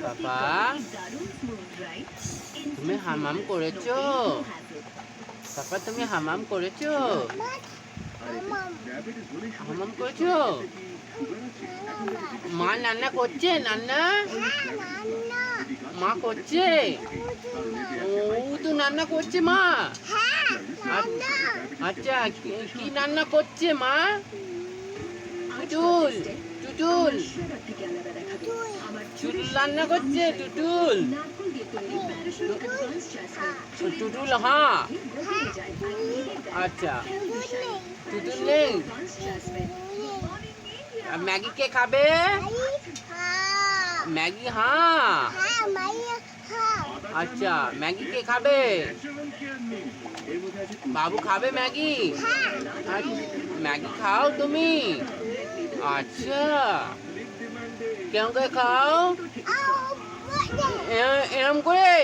বাবা, তুমি হামাম করেছো? পাপা, তুমি হামাম করেছো? হামাম করেছো? মা রান্না করছে? রান্না মা করছে? ও তো রান্না করছে মা। আচ্ছা, কি রান্না করছে মা? টুটুল, টুটুল, টুটুল রান্না করছে। টুটুল, টুটুল, হ্যাঁ। আচ্ছা, টুটুল নেই। ম্যাগি কে খাবে? ম্যাগি, হ্যাঁ। আচ্ছা, ম্যাগি কে খাবে? বাবু খাবে ম্যাগি? ম্যাগি খাও তুমি? আচ্ছা, কেমন করে খাও? এরম করে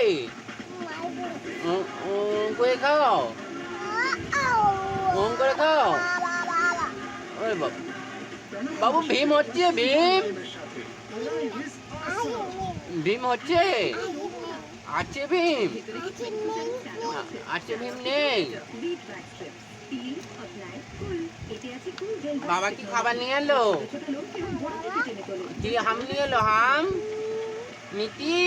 করে খাও? ওম করে খাও? ওরে বাবু, বাবু ভীম হচ্ছে? ভীম, ভীম হচ্ছে? আছে ভীম? আছে ভীম নেই? বাবা কি খাবার নিয়ে এলো? কি হাম নিয়ে এলো? হাম, মিটি,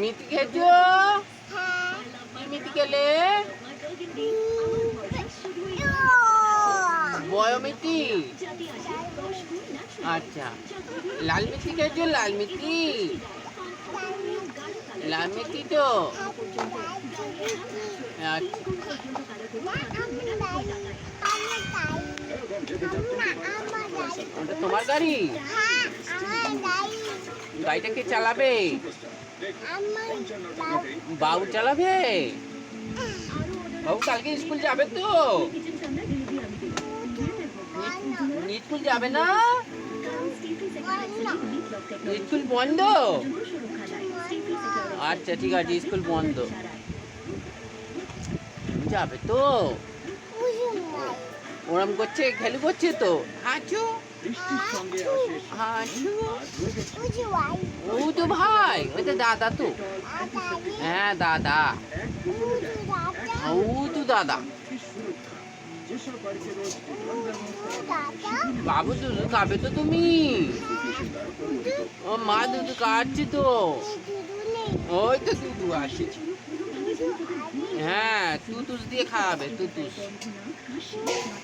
মিটি খেয়েছো? কি মিটি খেলে? বয় মিটি? আচ্ছা, লাল মিটি খেয়েছো? লাল মিটি, লাল মিটি তো। ওটা তোমার গাড়ি? গাড়িটা কে চালাবে? বাবু চালাবে? বাবু কালকে স্কুল যাবে তো? স্কুল যাবে না? স্কুল বন্ধ? আচ্ছা, ঠিক আছে, স্কুল বন্ধ। যাবে তো? ওরম করছে, খেলু করছে তো। হাঁচু, হাঁচু। ও তো ভাই, ওই তো দাদা তো। হ্যাঁ, দাদা। ও তো দাদা। বাবু দুধ খাবে তো তুমি? ও মা দুধ খাচ্ছে তো। ওই তো দুধ আছে। হ্যাঁ, তুতুস দিয়ে খাওয়াবে, তুতুস।